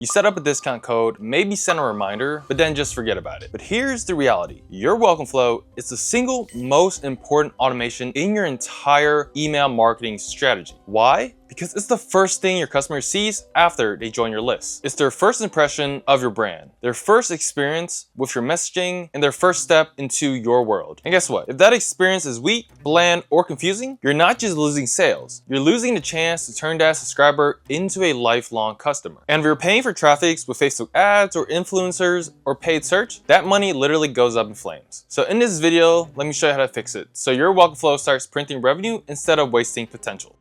You set up a discount code, maybe send a reminder, but then just forget about it. But here's the reality. Your welcome flow is the single most important automation in your entire email marketing strategy. Why? Because it's the first thing your customer sees after they join your list. It's their first impression of your brand, their first experience with your messaging, and their first step into your world. And guess what? If that experience is weak, bland, or confusing, you're not just losing sales, you're losing the chance to turn that subscriber into a lifelong customer. And if you're paying for traffic with Facebook ads or influencers or paid search, that money literally goes up in flames. So in this video, let me show you how to fix it so your welcome flow starts printing revenue instead of wasting potential.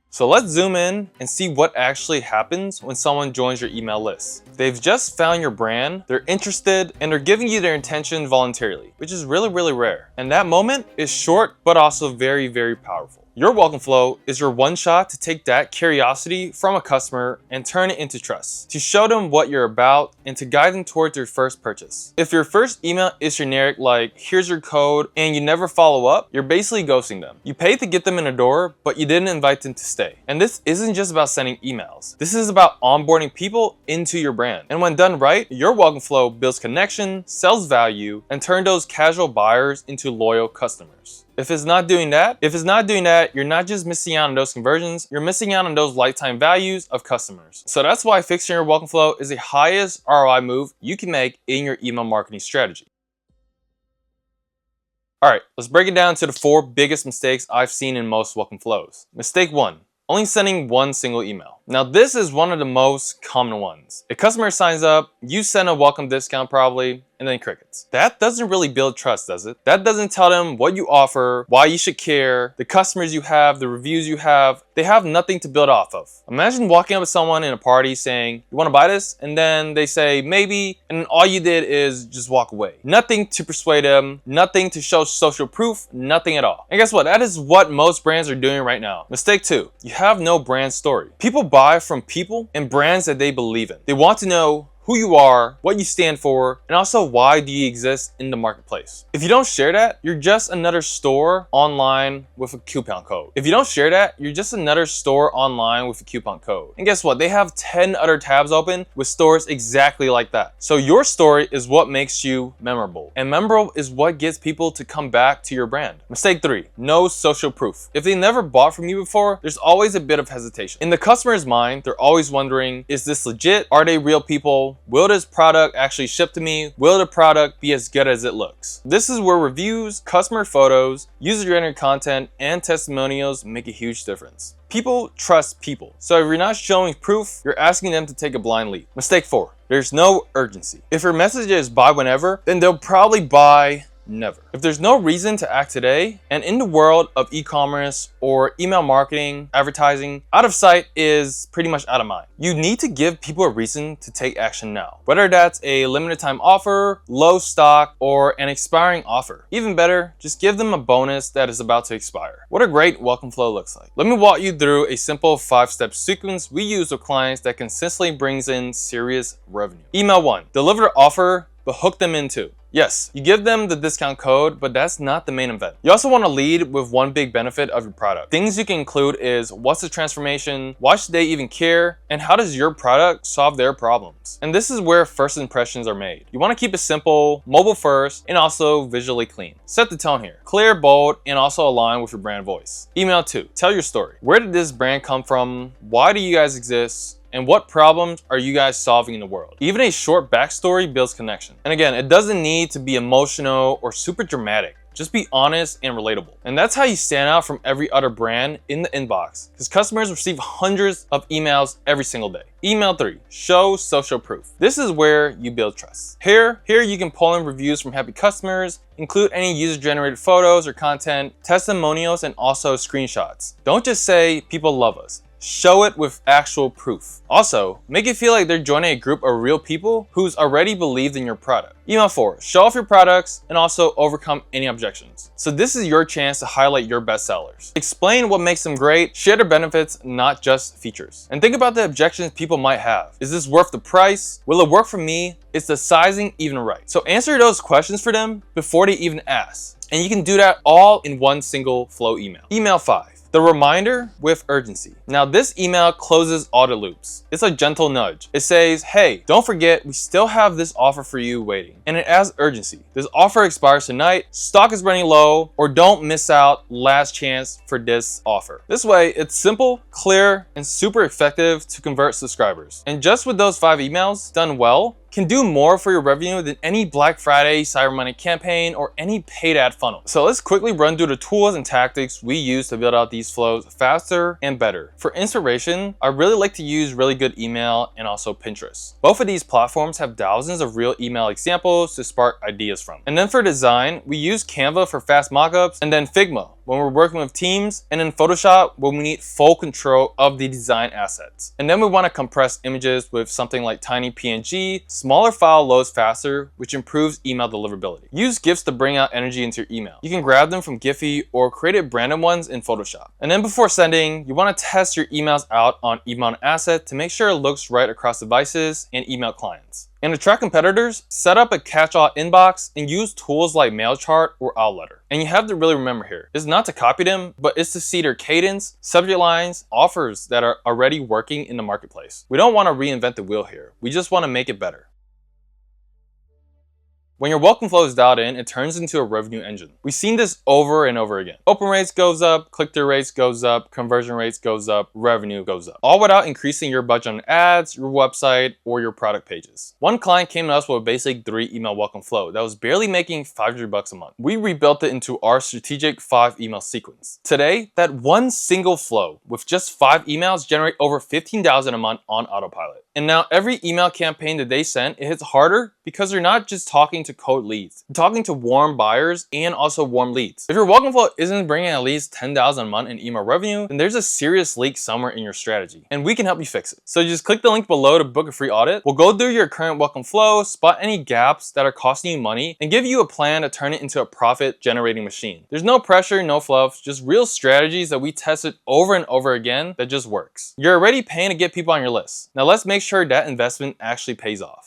So let's zoom in and see what actually happens when someone joins your email list. They've just found your brand, they're interested, and they're giving you their intention voluntarily, which is really rare. And that moment is short, but also very powerful. Your welcome flow is your one shot to take that curiosity from a customer and turn it into trust, to show them what you're about and to guide them towards their first purchase. If your first email is generic like, here's your code, and you never follow up, you're basically ghosting them. You paid to get them in the door, but you didn't invite them to stay. And this isn't just about sending emails. This is about onboarding people into your brand. And when done right, your welcome flow builds connection, sells value, and turns those casual buyers into loyal customers. If it's not doing that, you're not just missing out on those conversions, you're missing out on those lifetime values of customers. So that's why fixing your welcome flow is the highest ROI move you can make in your email marketing strategy. All right, let's break it down to the 4 biggest mistakes I've seen in most welcome flows. Mistake 1, only sending one single email. Now this is one of the most common ones. A customer signs up, you send a welcome discount probably, and then crickets. That doesn't really build trust, does it? That doesn't tell them what you offer, why you should care, the customers you have, the reviews you have. They have nothing to build off of. Imagine walking up to someone in a party saying, you wanna buy this? And then they say, maybe, and all you did is just walk away. Nothing to persuade them, nothing to show social proof, nothing at all. And guess what? That is what most brands are doing right now. Mistake 2, you have no brand story. People buy from people and brands that they believe in. They want to know who you are, what you stand for, and also why do you exist in the marketplace. If you don't share that, you're just another store online with a coupon code. If you don't share that, you're just another store online with a coupon code. And guess what? They have 10 other tabs open with stores exactly like that. So your story is what makes you memorable. And memorable is what gets people to come back to your brand. Mistake 3, no social proof. If they never bought from you before, there's always a bit of hesitation. In the customer's mind, they're always wondering, is this legit? Are they real people? Will this product actually ship to me? Will the product be as good as it looks? This is where reviews, customer photos, user-generated content, and testimonials make a huge difference. People trust people. So if you're not showing proof, you're asking them to take a blind leap. Mistake 4, there's no urgency. If your message is buy whenever, then they'll probably buy never. If there's no reason to act today, and in the world of e-commerce or email marketing, advertising, out of sight is pretty much out of mind. You need to give people a reason to take action now. Whether that's a limited time offer, low stock, or an expiring offer. Even better, just give them a bonus that is about to expire. What a great welcome flow looks like. Let me walk you through a simple 5-step sequence we use with clients that consistently brings in serious revenue. Email 1, deliver the offer, but hook them in too. Yes, you give them the discount code, but that's not the main event. You also want to lead with one big benefit of your product. Things you can include is what's the transformation, why should they even care, and how does your product solve their problems? And this is where first impressions are made. You want to keep it simple, mobile first, and also visually clean. Set the tone here. Clear, bold, and also align with your brand voice. Email 2, tell your story. Where did this brand come from? Why do you guys exist? And what problems are you guys solving in the world? Even a short backstory builds connection. And again, it doesn't need to be emotional or super dramatic. Just be honest and relatable. And that's how you stand out from every other brand in the inbox, because customers receive hundreds of emails every single day. Email 3, show social proof. This is where you build trust. Here you can pull in reviews from happy customers, include any user-generated photos or content, testimonials, and also screenshots. Don't just say people love us. Show it with actual proof. Also, make it feel like they're joining a group of real people who's already believed in your product. Email 4, show off your products and also overcome any objections. So this is your chance to highlight your best sellers. Explain what makes them great, share their benefits, not just features. And think about the objections people might have. Is this worth the price? Will it work for me? Is the sizing even right? So answer those questions for them before they even ask. And you can do that all in one single flow email. Email 5. The reminder with urgency. Now this email closes audit loops. It's a gentle nudge. It says, hey, don't forget, we still have this offer for you waiting. And it adds urgency. This offer expires tonight, stock is running low, or don't miss out, last chance for this offer. This way, it's simple, clear, and super effective to convert subscribers. And just with those 5 emails done well, can do more for your revenue than any Black Friday, Cyber Monday campaign, or any paid ad funnel. So let's quickly run through the tools and tactics we use to build out these flows faster and better. For inspiration, I really like to use Really Good Email and also Pinterest. Both of these platforms have thousands of real email examples to spark ideas from. And then for design, we use Canva for fast mockups, and then Figma when we're working with teams, and in Photoshop when we need full control of the design assets. And then we want to compress images with something like Tiny PNG. Smaller file loads faster, which improves email deliverability. Use GIFs to bring out energy into your email. You can grab them from Giphy or create branded ones in Photoshop. And then before sending, you want to test your emails out on Email Asset to make sure it looks right across devices and email clients. And to track competitors, set up a catch-all inbox and use tools like MailChart or Outletter. And you have to really remember here, it's not to copy them, but it's to see their cadence, subject lines, offers that are already working in the marketplace. We don't want to reinvent the wheel here. We just want to make it better. When your welcome flow is dialed in, it turns into a revenue engine. We've seen this over and over again. Open rates goes up, click-through rates goes up, conversion rates goes up, revenue goes up. All without increasing your budget on ads, your website, or your product pages. One client came to us with a basic 3 email welcome flow that was barely making $500 a month. We rebuilt it into our strategic 5 email sequence. Today, that one single flow with just 5 emails generate over $15,000 a month on autopilot. And now every email campaign that they send, it hits harder because they're not just talking to cold leads. You're talking to warm buyers and also warm leads. If your welcome flow isn't bringing at least $10,000 a month in email revenue, then there's a serious leak somewhere in your strategy, and we can help you fix it. So just click the link below to book a free audit. We'll go through your current welcome flow, spot any gaps that are costing you money, and give you a plan to turn it into a profit-generating machine. There's no pressure, no fluff, just real strategies that we tested over and over again that just works. You're already paying to get people on your list. Now let's make sure that investment actually pays off.